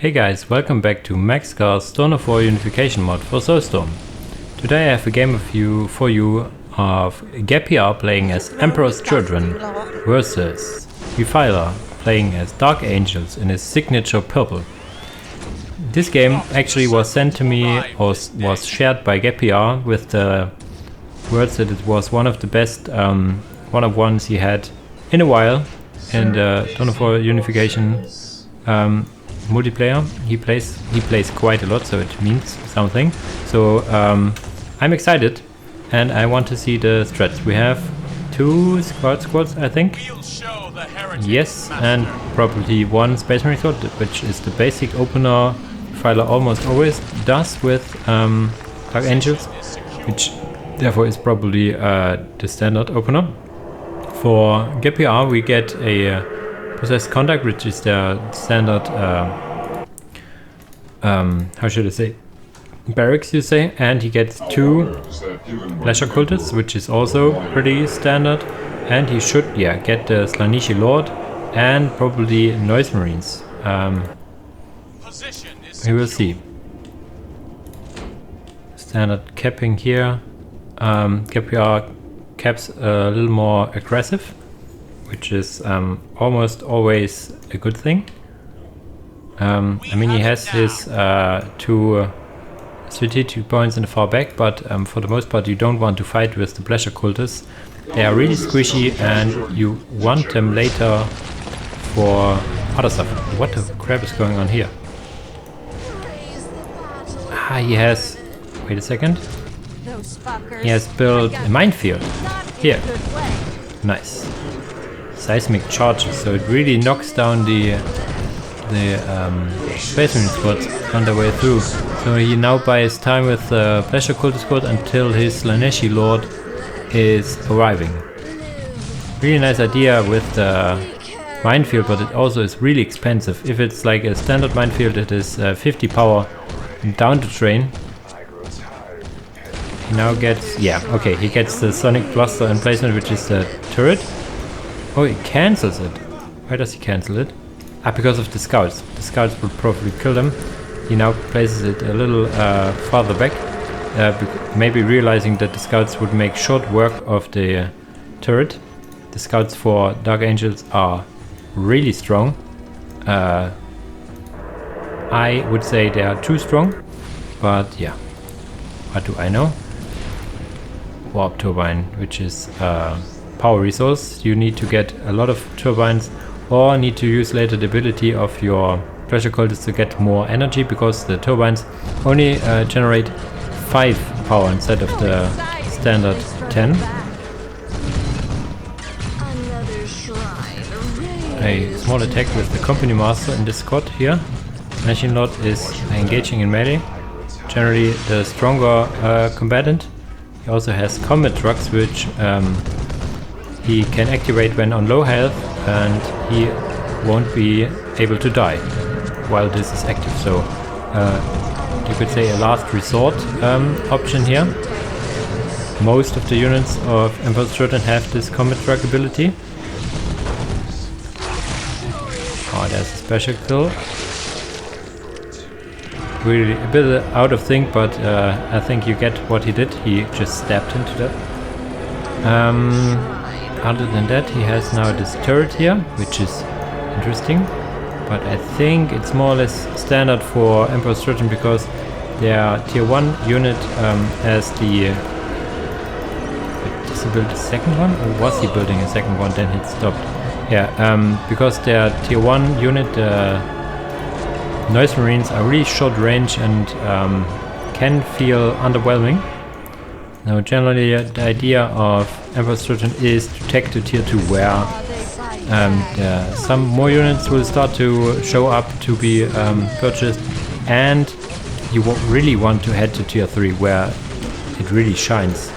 Hey guys, welcome back to Maxcar's Dawn of War Unification mod for Soulstorm. Today I have a game for you of GabPR playing as Emperor's Children versus Refiler playing as Dark Angels in his signature purple. This game actually was sent to me or was shared by GabPR with the words that it was one of the best one-of-ones he had in a while in the Dawn of War Unification multiplayer. He plays quite a lot, so it means something. So I'm excited and I want to see the strats. We have 2 squads, I think. Yes, and probably 1 Space Marine squad, which is the basic opener Refiler almost always does with Dark Angels, which therefore is probably the standard opener. For GabPR we get a Possessed Contact, which is the standard, how should I say, barracks you say, and he gets 2 Pleasure Cultists, which is also pretty standard, and he should, get the Slaaneshi Lord and probably Noise Marines. We will see. Standard capping here. GabPR caps a little more aggressive, which is almost always a good thing. I mean, he has his 2 strategic points in the far back, but for the most part you don't want to fight with the Pleasure Cultists. They are really squishy and you want them later for other stuff. What the crap is going on here? He has... wait a second. He has built a minefield. Here. Nice. Seismic charges, so it really knocks down the Space Marine squads on their way through. So he now buys time with the Pleasure Cultist squad until his Slaaneshi Lord is arriving. Really nice idea with the minefield, but it also is really expensive. If it's like a standard minefield, it is 50 power down the train. He now gets, he gets the Sonic Blaster emplacement, which is the turret. Oh, he cancels it. Why does he cancel it? Because of the scouts. The scouts will probably kill them. He now places it a little farther back, maybe realizing that the scouts would make short work of the turret. The scouts for Dark Angels are really strong. I would say they are too strong, but yeah. What do I know? Warp Turbine, which is power resource. You need to get a lot of turbines or need to use later the ability of your Pleasure Cultists to get more energy, because the turbines only generate 5 power instead of the standard 10. A small attack with the Company Master in this squad here. Machine Lord is engaging in melee. Generally the stronger combatant. He also has combat trucks, which he can activate when on low health, and he won't be able to die while this is active. So you could say a last resort option here. Most of the units of Emperor's Children have this combat truck ability. Oh, there's a special kill. Really a bit out of sync, but I think you get what he did. He just stabbed into that. Other than that, he has now this turret here, which is interesting, but I think it's more or less standard for Emperor's Children, because their tier 1 unit has the... Does he build a second one, or was he building a second one, then he stopped? Because their tier 1 unit, Noise Marines, are really short range and can feel underwhelming. Now generally the idea of Emperor's Children is to take to tier 2, where some more units will start to show up to be purchased, and you really want to head to tier 3, where it really shines.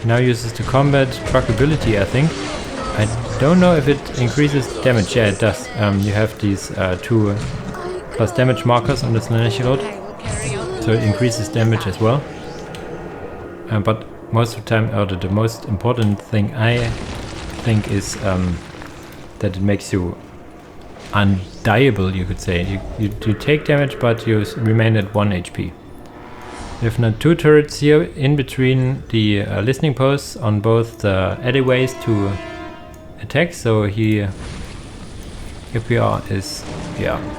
He now uses the combat truck ability, I think. I don't know if it increases damage. Yeah, it does. You have these 2 plus damage markers on the Slaaneshi Lord, so it increases damage as well. But most of the time, or the most important thing I think is that it makes you undieable, you could say. You take damage, but you remain at 1 HP. We have now 2 turrets here in between the listening posts on both the alleyways to attack, so GabPR is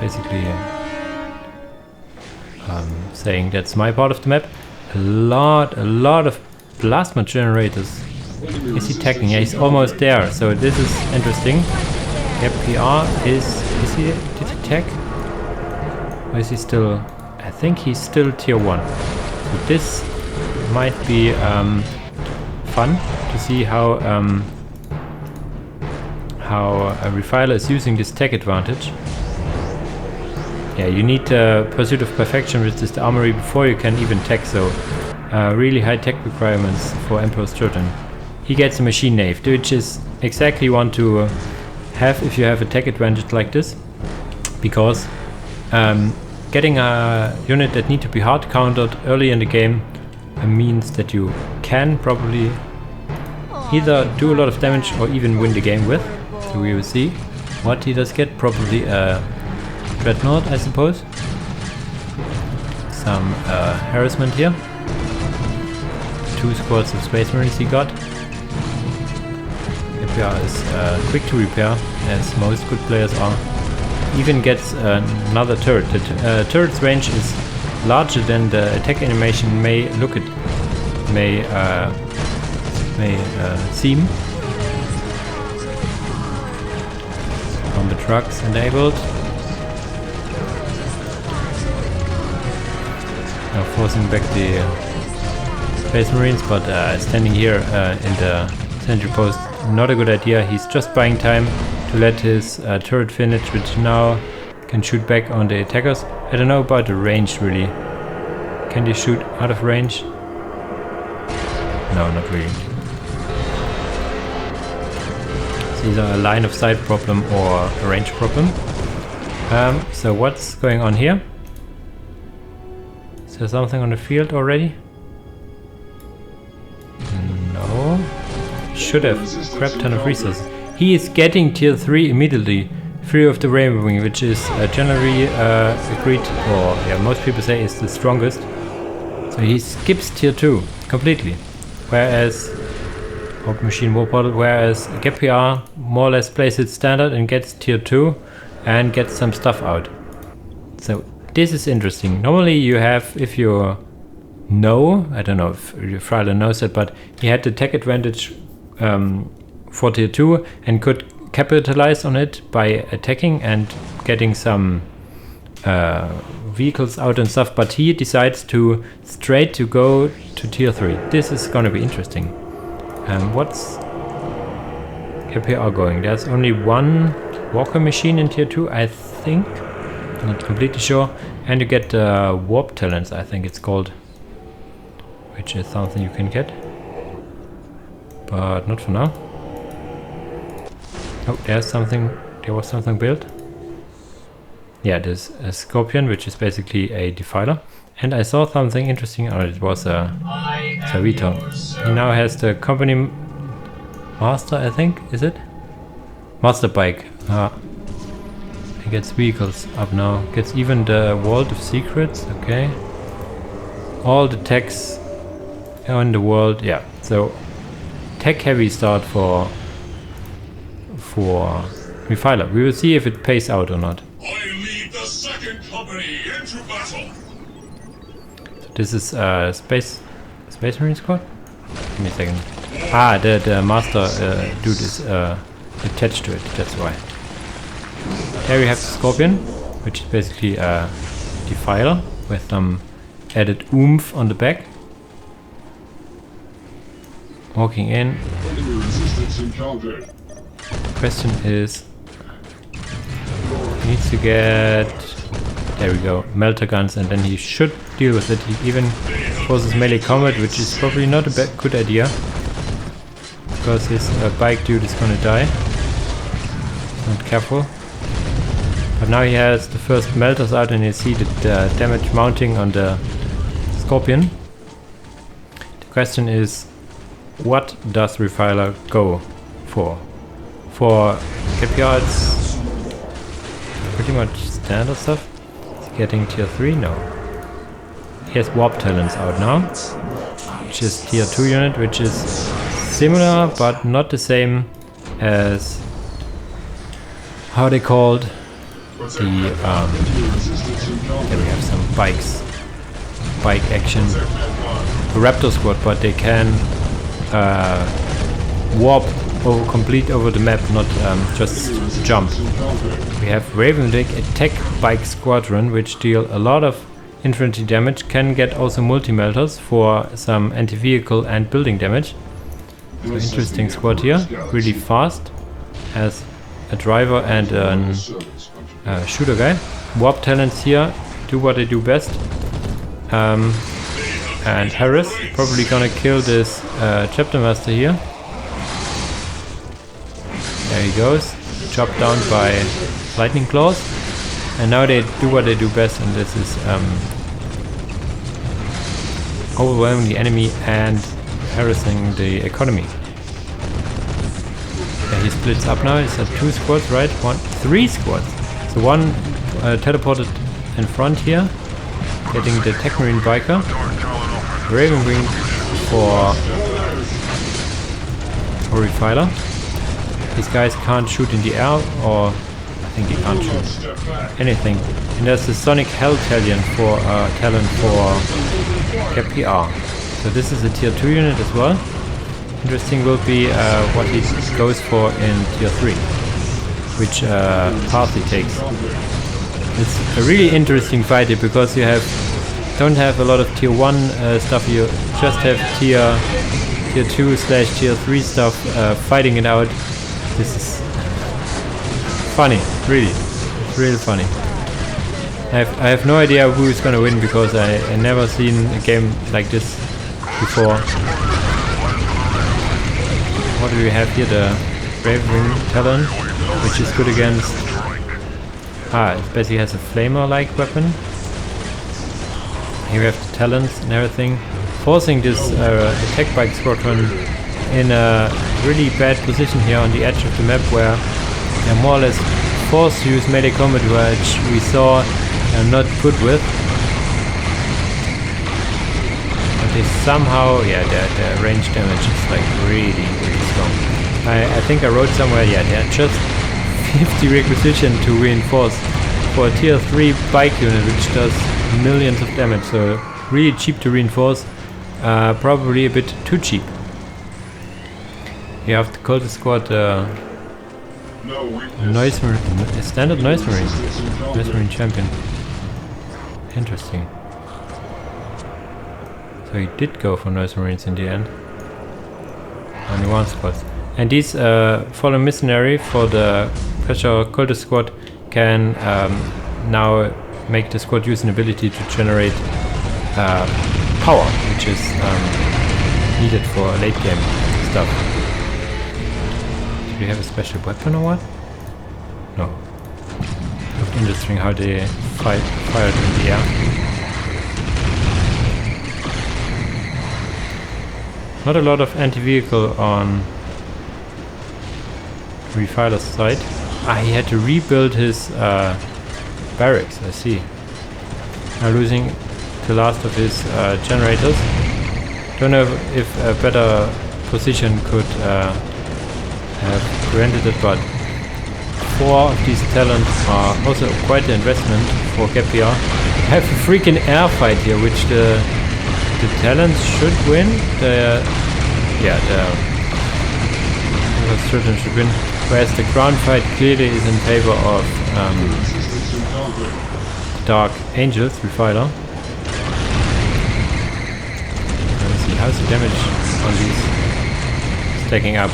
basically saying that's my part of the map. A lot of plasma generators. Is he attacking? Yeah, he's almost there, so this is interesting. GabPR did he attack? Or is he still? I think he's still tier 1. So this might be fun to see how a refiler is using this tech advantage. Yeah, you need Pursuit of Perfection, which is the armory, before you can even tech, so really high tech requirements for Emperor's Children. He gets a machine nave, which is exactly want to have if you have a tech advantage like this, because getting a unit that need to be hard countered early in the game means that you can probably either do a lot of damage or even win the game with. So we will see what he does get. Probably a Dreadnought, I suppose. Some harassment here. 2 squads of Space Marines he got. GabPR is quick to repair, as most good players are. Even gets another turret. The turret's range is larger than the attack animation may seem. On the trucks enabled. Now forcing back the Space Marines, but standing here in the sentry post, not a good idea. He's just buying time to let his turret finish, which now can shoot back on the attackers. I don't know about the range really. Can they shoot out of range? No, not really. It's either a line of sight problem or a range problem. So what's going on here? Is there something on the field already? No. Should have grabbed a ton of resources. He is getting tier 3 immediately. Fury of the Rainbow Wing, which is generally agreed, or yeah, most people say is the strongest. So he skips tier 2 completely. Whereas Open Machine War Portal, whereas GabPR more or less plays it standard and gets tier 2 and gets some stuff out. So this is interesting. Normally you have, if you know, I don't know if Refiler knows it, but he had the tech advantage for tier 2 and could capitalize on it by attacking and getting some vehicles out and stuff, but he decides to straight to go to tier 3. This is gonna be interesting. What's GabPR going? There's only one Walker machine in tier 2, I think. Not completely sure. And you get warp talents, I think it's called, which is something you can get, but not for now. Oh, there was something built. Yeah, there's a Scorpion, which is basically a defiler. And I saw something interesting. Oh, it was a Savito. He now has the company master, I think, is it? Master bike. He gets vehicles up now. Gets even the Vault of Secrets. Okay. All the techs in the world. Yeah. So tech heavy start for Refiler. We will see if it pays out or not. I lead the second company into battle. So this is Space Marine squad. Give me a second. Ah, the master dude is attached to it. That's why. There we have the Scorpion, which is basically a defiler with some added oomph on the back. Walking in. Question is, he needs to get, there we go, melter guns, and then he should deal with it. He even forces melee combat, which is probably not a good idea, because his bike dude is gonna die. Not careful. But now he has the first melters out, and you see the damage mounting on the Scorpion. The question is, what does Refiler go for? For GabPR, pretty much standard stuff. Is he getting tier 3? No. He has warp talents out now, which is tier 2 unit, which is similar but not the same as how they called the there we have some bike action, the Raptor squad, but they can warp complete over the map, not just jump. We have Ravendick attack bike squadron, which deal a lot of infantry damage, can get also multi-melters for some anti-vehicle and building damage. So interesting squad here, really fast, has a driver and a shooter guy. Warp talents here do what they do best. And Harris probably gonna kill this chapter master here. There he goes, chopped down by lightning claws. And now they do what they do best, and this is overwhelming the enemy and harassing the economy. Yeah, he splits up now. He's at 2 squads, right? 3 squads. So one teleported in front here, getting the Tech Marine biker. Raven Wing for refiler. These guys can't shoot in the air, or I think he can't shoot anything. And there's the Sonic Hell Talent for GabPR. So this is a tier 2 unit as well. Interesting will be what he goes for in tier 3, which path he takes. It's a really interesting fight here because you don't have a lot of tier 1 stuff, you just have tier 2/tier 3 stuff fighting it out. This is funny, really. It's really funny. I have no idea who is gonna win because I never seen a game like this before. What do we have here? The Raven Talon, which is good against... it basically has a flamer-like weapon. Here we have the talents and everything, forcing this attack bike squadron in a really bad position here on the edge of the map, where they're more or less forced to use melee combat, which we saw they're not good with. But they somehow, yeah, their range damage is like really strong. I think I wrote somewhere, yeah, they're just 50 requisition to reinforce for a tier 3 bike unit, which does millions of damage, so really cheap to reinforce, probably a bit too cheap. You have the Cultist squad, Noise Marine, standard Noise Marine champion. Interesting. So he did go for Noise Marines in the end. Only 1 squad. And these Fallen Missionary for the Pressure Cultist squad can now make the squad use an ability to generate power, which is needed for late game stuff. Do we have a special weapon or what? No. Looked interesting how they fired in the air. Not a lot of anti-vehicle on Refiler's side. He had to rebuild his barracks, I see. Now losing the last of his generators. Don't know if a better position could have prevented it, but 4 of these talents are also quite an investment for GabPR. Have a freaking air fight here, which the talents should win. The children should win, whereas the ground fight clearly is in favor of Dark Angels, Refiler. Let's see, how's the damage on these stacking up?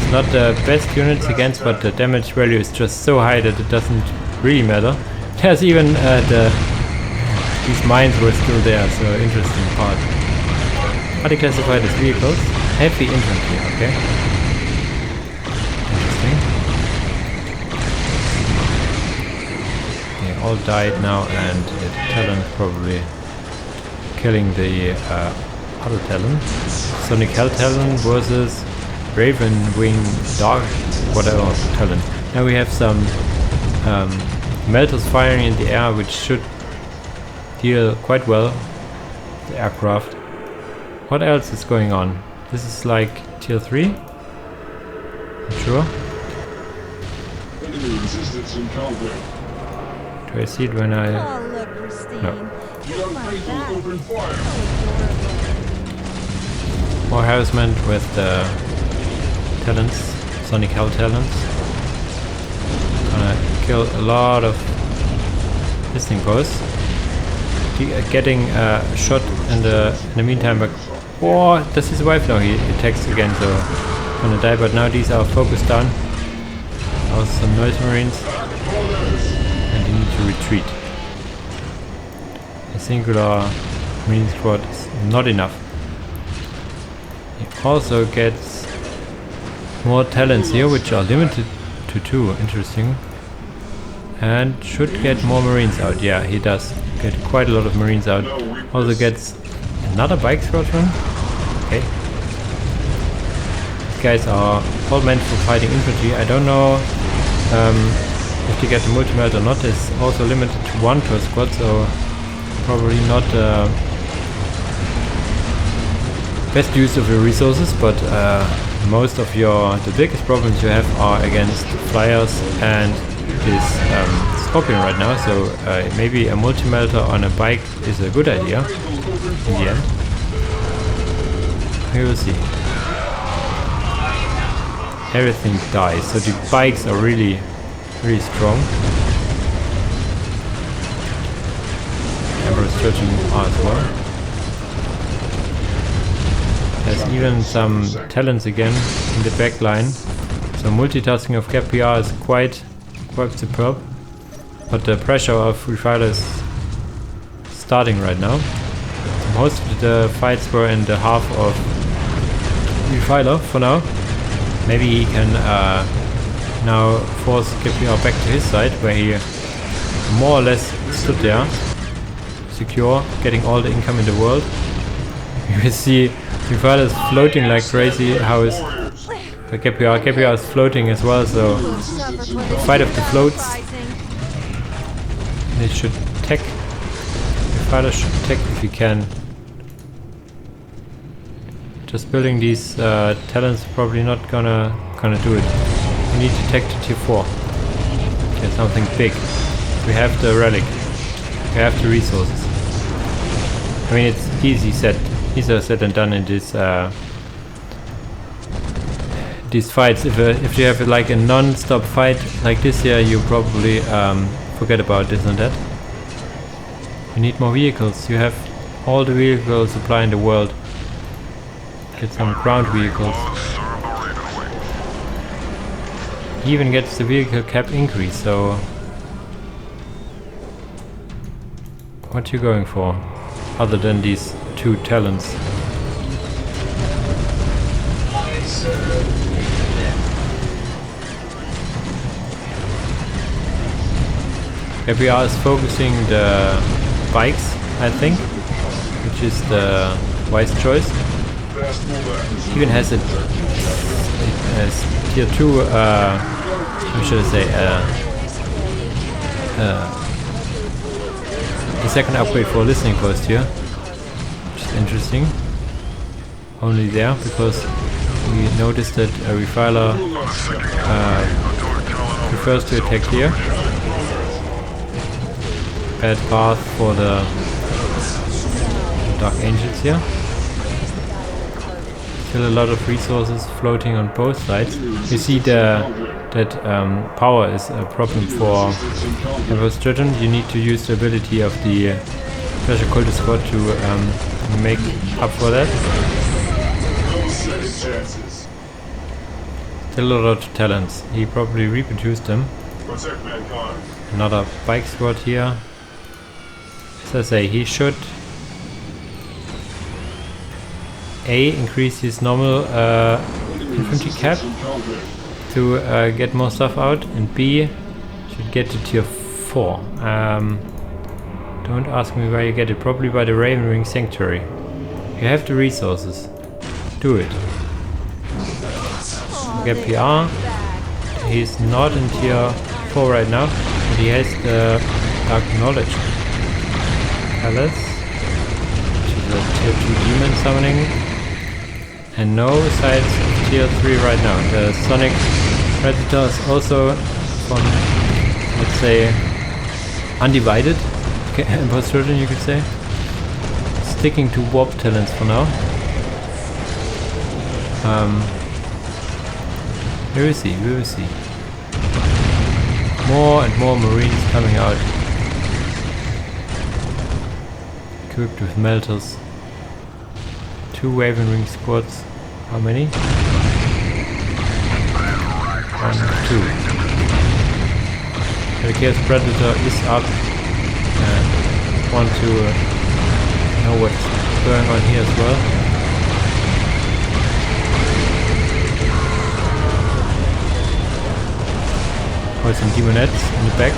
It's not the best units against, but the damage value is just so high that it doesn't really matter. There's even these mines were still there, so interesting part. Are they classified as vehicles? Heavy infantry, okay. Interesting. They all died now, and the Talon probably killing the other Talon. Sonic Hell Talon versus Raven Wing Dark whatever Talon. Now we have some Melters firing in the air, which should deal quite well with the aircraft. What else is going on? This is like tier 3? Not sure. Enemy resistance encountered. Do I see it when I... Oh, look, Christine. No. You're my back. Open fire. More harassment with the talents, Sonic Hell talents. Gonna kill a lot of listening posts. Getting shot in the meantime, but oh, does he survive? No, he attacks again, so gonna die. But now these are focused down. Also some noise marines, and you need to retreat. A singular marine squad is not enough. He also gets more talents here, which are limited to 2. Interesting. And should get more marines out. Yeah, he does get quite a lot of marines out. Also gets another bike squadron. Okay. These guys are all meant for fighting infantry. I don't know if you get the multi-melt or not. It's also limited to 1 per squad, so probably not best use of your resources, but most of the biggest problems you have are against flyers and this Scorpion right now, so maybe a multi-melter on a bike is a good idea in the end. We will see. Everything dies, so the bikes are really strong. Emperor's searching as well. There's even some talents again in the back line, so multitasking of GabPR is quite superb, but the pressure of refiler is starting right now. Most of the fights were in the half of refiler for now. Maybe he can now force GabPR back to his side, where he more or less stood there, secure, getting all the income in the world. You will see refiler is floating like crazy. How is GabPR is floating as well, so fight of the floats. They should tech. Refiler should tech if he can. Just building these talents probably not gonna do it. We need to tech to tier 4. Get something big. We have the relic. We have the resources. I mean, it's easier said than done in this these fights. If you have like a non-stop fight like this here, you probably forget about this and that. You need more vehicles. You have all the vehicle supply in the world. Get some ground vehicles. He even gets the vehicle cap increase, so what you going for other than these 2 talents? GabPR is focusing the bikes, I think, which is the wise choice. Even has a tier 2, how should I say, the second upgrade for listening post here, which is interesting. Only there because we noticed that a refiler prefers to attack here. Bad path for the Dark Angels here. Still a lot of resources floating on both sides. You see that power is a problem for Emperor's Children. You need to use the ability of the Treasure Cultist squad to make up for that. Still a lot of talents. He probably reproduced them. Another bike squad here. As I say, he should increase his normal infantry cap to get more stuff out, and B should get to tier 4. Don't ask me where you get it, probably by the Raven Ring Sanctuary. You have the resources. Do it. GabPR, he's not in tier 4 right now. But he has the Dark Knowledge Palace, which is a tier 2 demon summoning, and no sides of tier 3 right now. The Sonic Predator is also from, let's say, undivided Emperor's Children, you could say. Sticking to warp talents for now. We will see, we will see. More and more Marines coming out. Equipped with melters. 2 Raven Ring squads. How many? 1, 2. The Chaos Predator is up. And want to know what's going on here as well. Oh, some demonettes in the back.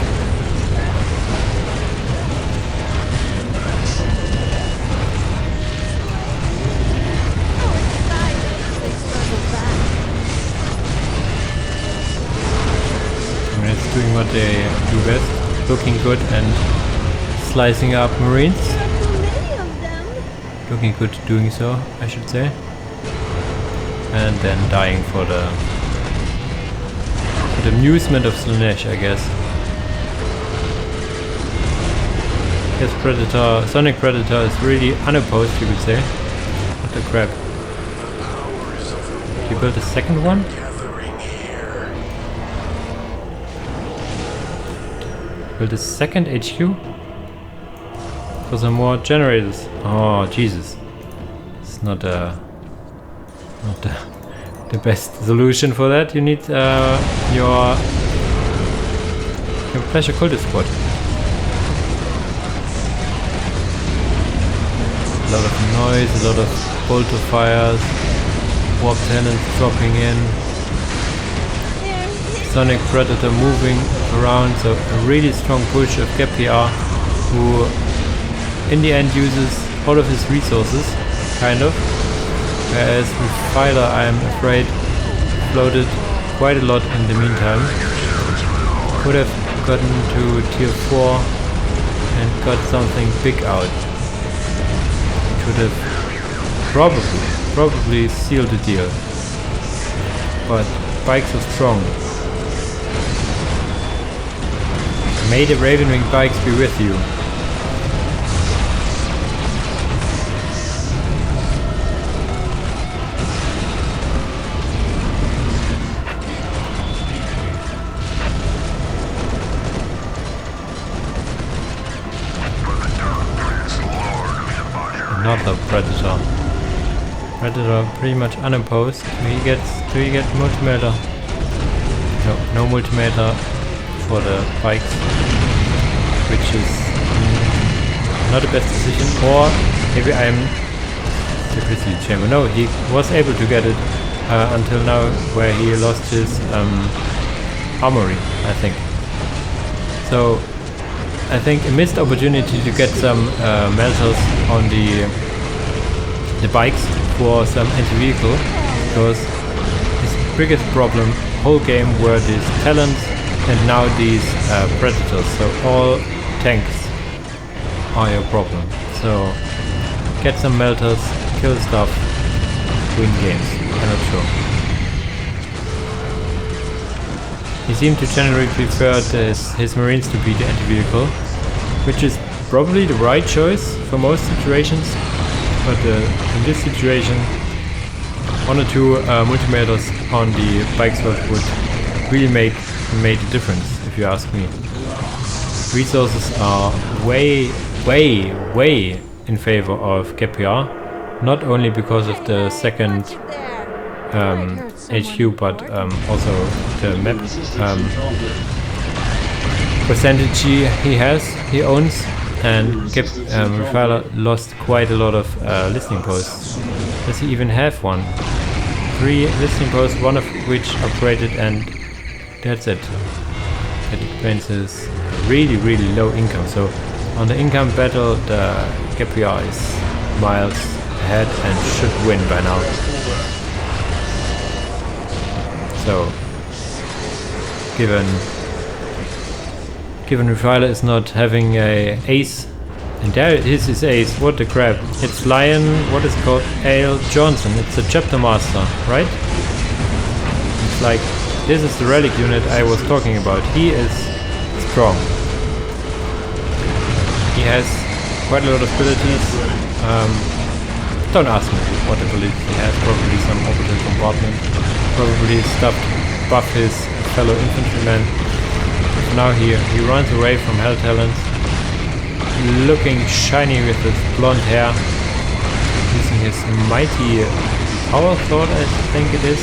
Demonettes doing what they do best, looking good and slicing up Marines. Looking good doing so, I should say. And then dying for the amusement of Slanesh, I guess. Yes, Predator, Sonic Predator is really unopposed, you could say. What the crap. Did you build a second one? Build a second HQ? For some more generators. Oh, Jesus. It's not the best solution for that. You need your Pleasure Cultist squad. A lot of noise, a lot of bolter fires, warp talents dropping in, Sonic Predator moving around, so a really strong push of GabPR, who in the end uses all of his resources, kind of. Whereas refiler, I'm afraid, floated quite a lot in the meantime. Could have gotten to tier 4 and got something big out. Could have probably sealed the deal. But bikes are strong. May the Raven Wing bikes be with you. Another Predator. Predator pretty much unopposed. Do we get multimeter? No multimeter for the bikes, which is not the best decision. Or maybe I'm the Grizzly Chamber. No, he was able to get it until now, where he lost his armory, I think. So I think a missed opportunity to get some melters on the bikes for some anti-vehicle, because his biggest problem whole game were these talents and now these predators. So all tanks are your problem. So get some melters, kill stuff, win games. I'm not sure. He seemed to generally prefer his Marines to be the anti-vehicle, which is probably the right choice for most situations, but in this situation 1 or 2 multimeters on the bike slot would really made a difference, if you ask me. Resources are way in favor of GabPR, not only because of the second HQ, but also the map percentage he owns, and refiler lost quite a lot of listening posts. Does he even have one? 3 listening posts, one of which operated, and that's it. That explains his really low income. So on the income battle, the GabPR is miles ahead and should win by now. Given refiler is not having a ace. And there is his ace. What the crap. It's Lion, what is it called? Ale Johnson. It's a chapter master, right? It's like, this is the relic unit I was talking about. He is strong. He has quite a lot of abilities. Don't ask me what abilities he has. Probably some orbital compartment. Probably stuff to buff his fellow infantryman. Now he runs away from Hell Talons. Looking shiny with his blonde hair. Using his mighty power sword, I think it is.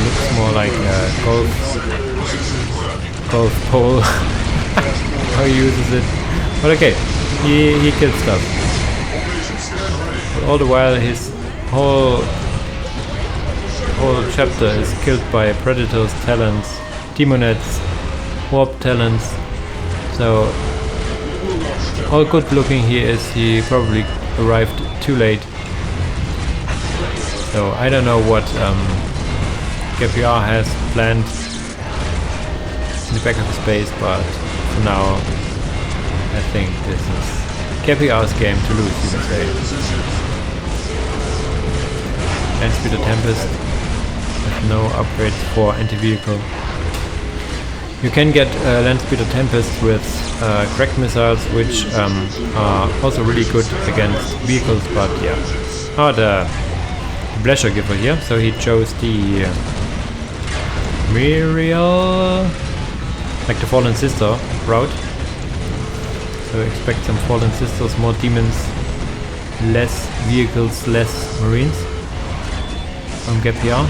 Looks more like a golf pole. How he uses it. But okay, he kills stuff. But all the while his whole chapter is killed by predators, talons, demonettes, warp talons. So all good looking he is. He probably arrived too late. So I don't know what GabPR has planned in the back of his base, but for now I think this is GabPR's game to lose, you can say. Landspeeder Tempest with no upgrades for anti-vehicle. You can get Landspeeder Tempest with cracked missiles, which are also really good against vehicles, but yeah. Oh, the pleasure giver here, so he chose the Muriel, like the Fallen Sister route. So expect some Fallen Sisters, more demons, less vehicles, less marines from GabPR.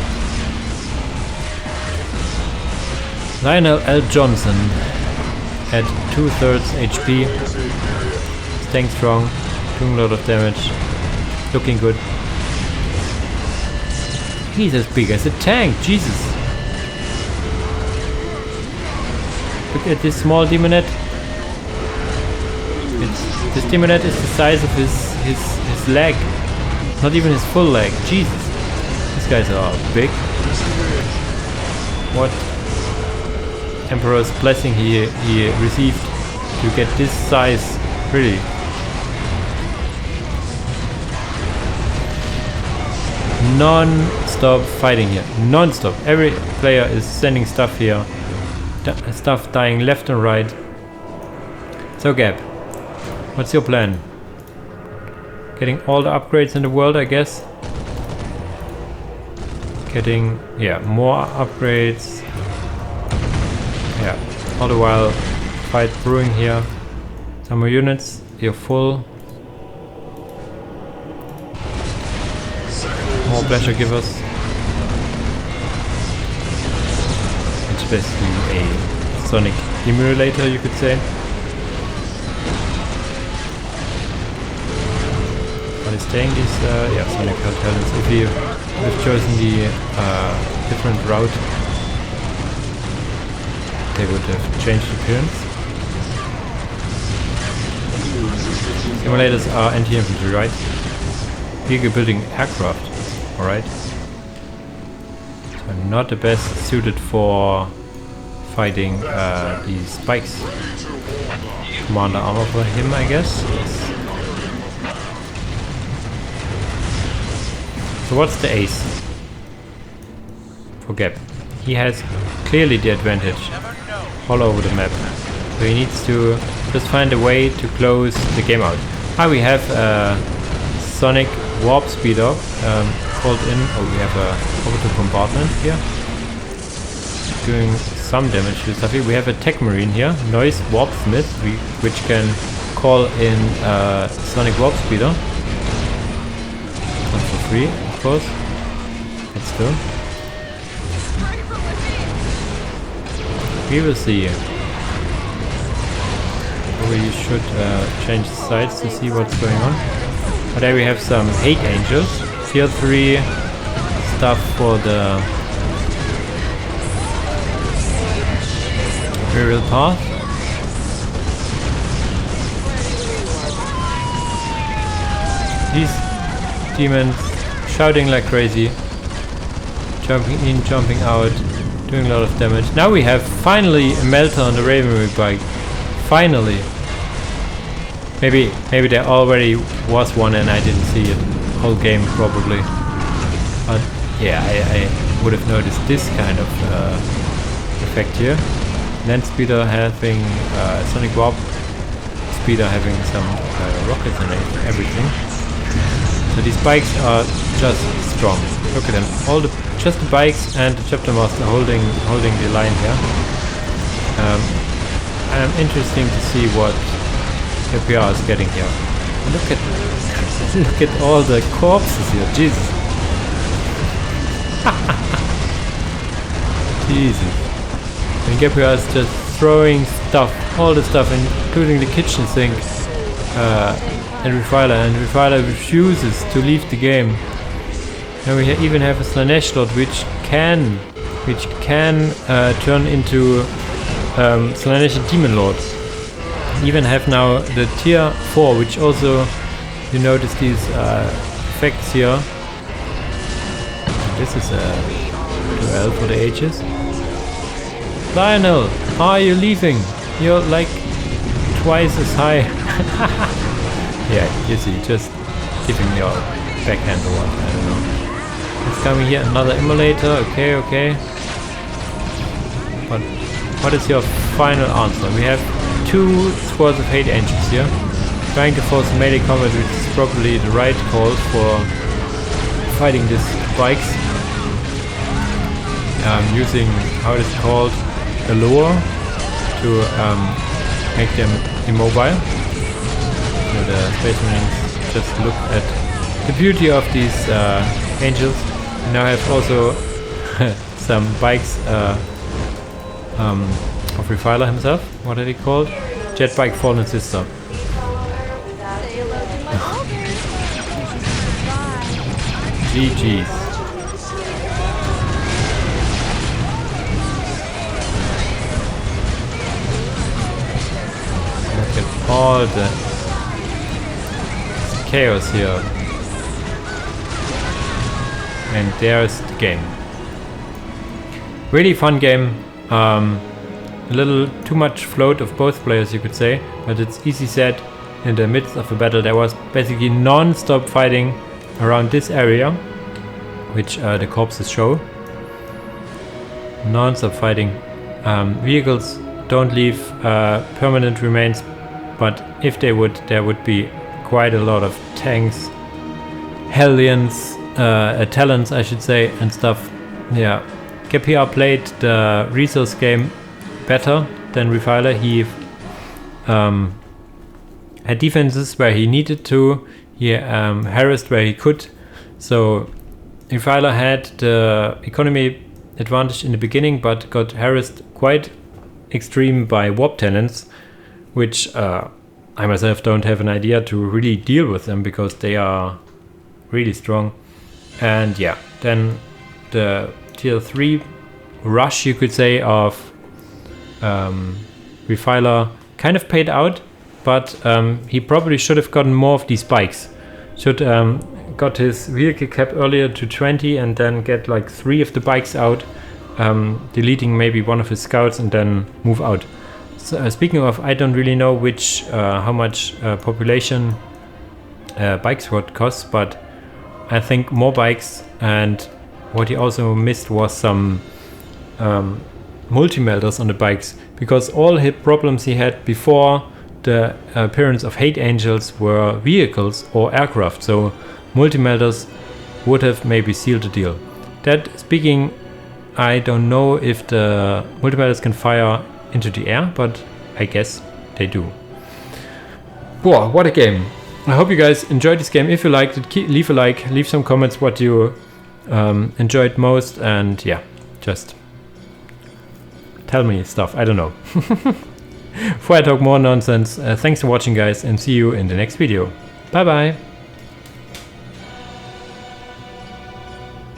Lionel L. Johnson at 2/3 HP, staying strong, doing a lot of damage, looking good. He's as big as a tank, Jesus! Look at this small demonette. This demonette is the size of his leg, not even his full leg. Jesus, these guys are big. What Emperor's blessing he received to get this size, really. Non-stop fighting here, non-stop. Every player is sending stuff here, stuff dying left and right. So Gab, what's your plan? Getting all the upgrades in the world, I guess. Getting, yeah, more upgrades. Yeah, all the while fight brewing here. Some more units, you're full. More pleasure givers. It's basically a Sonic emulator, you could say. Are they staying these? Yeah, Sonic Talents. If you have chosen the different route, they would have changed appearance. Simulators are anti-infantry, right? Vehicle building aircraft, alright. So not the best suited for fighting these spikes. Commander armor for him, I guess. Yes. So what's the ace for Gab? He has clearly the advantage all over the map. So he needs to just find a way to close the game out. Ah, we have Sonic Warp Speeder called in. Oh, we have a orbital compartment here. Doing some damage to stuff here. We have a Tech Marine here, Noise Warp Smith, which can call in Sonic Warp Speeder. Not for free, of course. But still. We will see. We should change the sides to see what's going on. But there we have some Hate Angels. Field 3 stuff for the Imperial Path. These demons shouting like crazy. Jumping in, jumping out. doing a lot of damage. Now we have finally a melter on the Ravenry bike. Finally. Maybe there already was one and I didn't see it. Whole game probably. But yeah, I would have noticed this kind of effect here. Land Speeder having Sonic Warp. Speeder having some rockets and everything. So these bikes are just strong. Look at them. Just the bikes and the chapter master holding the line here. I'm interesting to see what GabPR is getting here. Look at all the corpses here. Jesus. Jesus. And GabPR is just throwing stuff, all the stuff, including the kitchen sink, and refiler refuses to leave the game. And we even have a Slanesh slot which can turn into Slanesh Demon Lord. Even have now the tier 4, which also you notice these effects here. This is a duel for the ages. Lionel, are you leaving? You're like twice as high. Yeah, you see, just giving me a backhand or what, I don't know. It's coming here, another immolator, okay. But what is your final answer? We have 2 squads of hate angels here. Trying to force melee combat, which is probably the right call for fighting these bikes. Using, how it is called, a lure to make them immobile. So the Space Marines just look at the beauty of these angels. We now have also some bikes of Refiler himself. What are they called? Jet Bike Fallen Sister. Say hello to my ogres. Bye. GG's. Look at all the chaos here. And there's the game. Really fun game. A little too much float of both players, you could say, but it's easy said. In the midst of a battle there was basically non-stop fighting around this area, which the corpses show. Non-stop fighting. Vehicles don't leave permanent remains, but if they would, there would be quite a lot of tanks, Hellions, talents I should say, and stuff. Yeah, GabPR played the resource game better than Refiler. He had defenses where he needed to, he harassed where he could. So Refiler had the economy advantage in the beginning, but got harassed quite extreme by warp talents, which I myself don't have an idea to really deal with them because they are really strong. And yeah, then the tier 3 rush, you could say, of Refiler kind of paid out, but he probably should have gotten more of these bikes. Should got his vehicle cap earlier to 20 and then get like 3 of the bikes out, deleting maybe one of his scouts and then move out. So, speaking of, I don't really know which how much population bikes would cost, but I think more bikes. And what he also missed was some multi-melters on the bikes, because all his problems he had before the appearance of hate angels were vehicles or aircraft, so multi-melters would have maybe sealed the deal. That speaking, I don't know if the multi-melters can fire into the air, but I guess they do. Boah, what a game. I hope you guys enjoyed this game. If you liked it, leave a like, leave some comments what you enjoyed most, and yeah, just tell me stuff, I don't know. Before I talk more nonsense, thanks for watching guys, and see you in the next video. Bye bye!